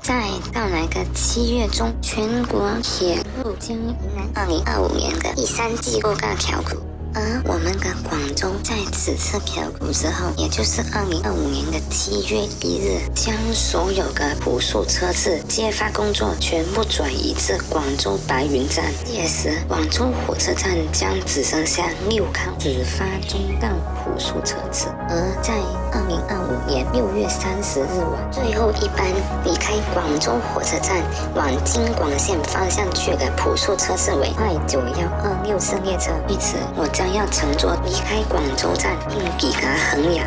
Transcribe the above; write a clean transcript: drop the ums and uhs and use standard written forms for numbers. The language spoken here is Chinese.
在到来的7月中，全国铁路将迎来2025年的第3季构架调股。而我们的广州在此次调股之后，也就是2025年的7月1日，将所有的普速车次揭发工作全部转移至广州白云站。届时，广州火车站将只剩下6趟只发中档普速车次。而在2025年6月30日晚，最后一班离开广州火车站往京广线方向去的普速车次为29126次列车。为此，我将要乘坐离开广州站并抵达衡阳。